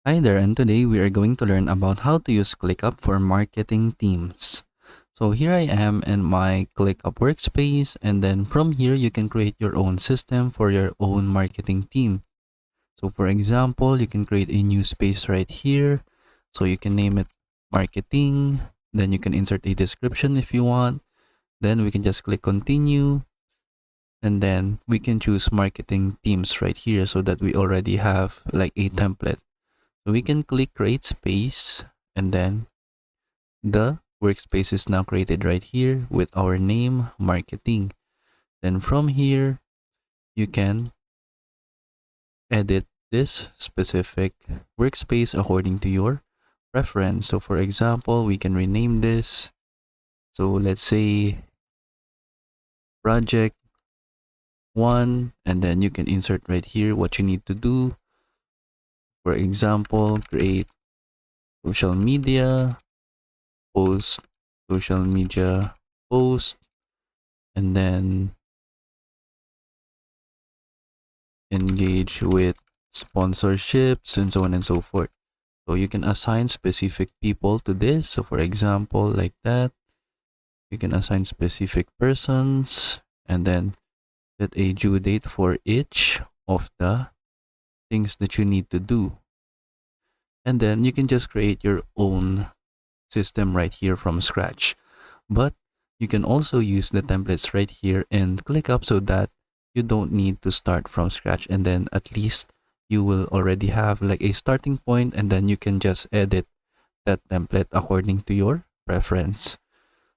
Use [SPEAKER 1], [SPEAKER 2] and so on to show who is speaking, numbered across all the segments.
[SPEAKER 1] Hi there, and today we are going to learn about how to use ClickUp for marketing teams. So here I am in my ClickUp workspace, and then from here you can create your own system for your own marketing team. So for example, you can create a new space right here. So you can name it marketing, then you can insert a description if you want. Then we can just click continue, and then we can choose marketing teams right here so that we already have like a template. So we can click create space, and then the workspace is now created right here with our name marketing. Then from here, you can edit this specific workspace according to your preference. So for example, we can rename this. So let's say project 1, and then you can insert right here what you need to do. For example, create social media post, social media post, and then engage with sponsorships and so on and so forth. So you can assign specific people to this. So for example, like that, you can assign specific persons and then set a due date for each of the things that you need to do. And then you can just create your own system right here from scratch. But you can also use the templates right here and ClickUp so that you don't need to start from scratch, and then at least you will already have like a starting point, and then you can just edit that template according to your preference.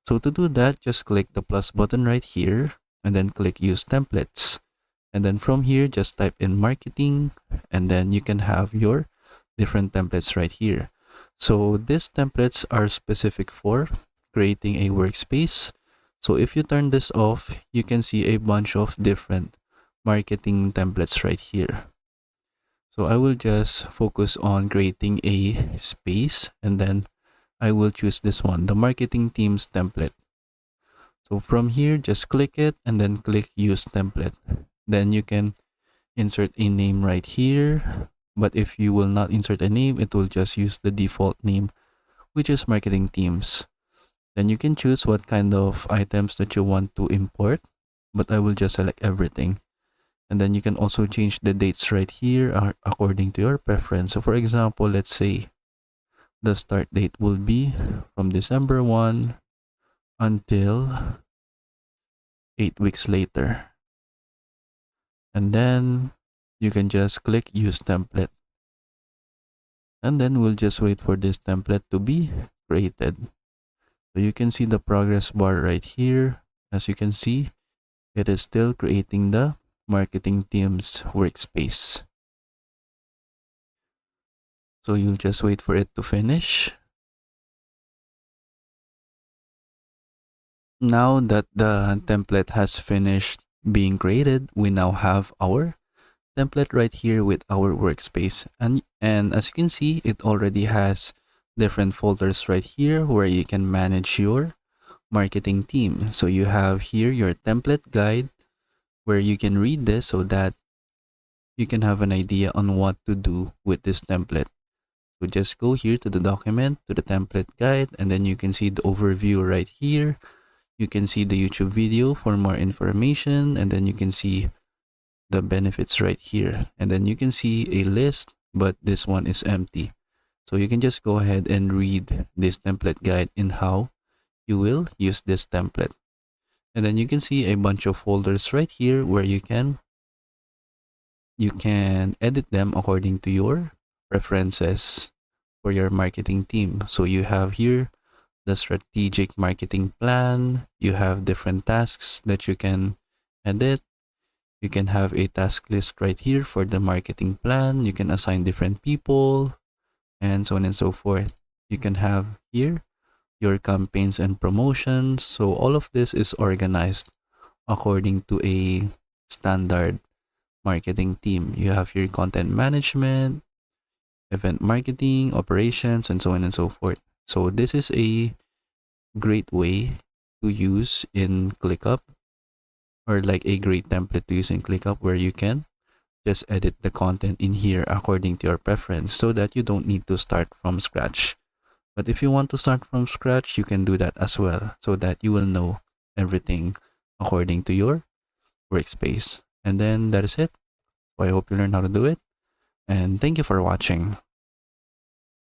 [SPEAKER 1] So to do that, just click the plus button right here and then click use templates. And then from here, just type in marketing, and then you can have your different templates right here. So these templates are specific for creating a workspace. So if you turn this off, you can see a bunch of different marketing templates right here. So I will just focus on creating a space, and then I will choose this one, the marketing teams template. So from here, just click it and then click use template. Then you can insert a name right here. But if you will not insert a name, it will just use the default name, which is marketing teams. Then you can choose what kind of items that you want to import, but I will just select everything. And then you can also change the dates right here according to your preference. So for example, let's say the start date will be from December 1 until 8 weeks later. And then you can just click use template. And then we'll just wait for this template to be created. So you can see the progress bar right here. As you can see, it is still creating the marketing teams workspace. So you'll just wait for it to finish. Now that the template has finished being created, we now have our template right here with our workspace. And as you can see, it already has different folders right here where you can manage your marketing team. So you have here your template guide where you can read this so that you can have an idea on what to do with this template. So just go here to the document, to the template guide, and then you can see the overview right here. You can see the YouTube video for more information, and then you can see the benefits right here. And then you can see a list, but this one is empty. So you can just go ahead and read this template guide in how you will use this template. And then you can see a bunch of folders right here where you can edit them according to your preferences for your marketing team. So you have here the strategic marketing plan. You have different tasks that you can edit. You can have a task list right here for the marketing plan. You can assign different people and so on and so forth. You can have here your campaigns and promotions. So all of this is organized according to a standard marketing team. You have your content management, event marketing, operations, and so on and so forth. So this is a great way to use in ClickUp, or like a great template to use in ClickUp, where you can just edit the content in here according to your preference so that you don't need to start from scratch. But if you want to start from scratch, you can do that as well so that you will know everything according to your workspace. And then that is it. So I hope you learned how to do it. And thank you for watching.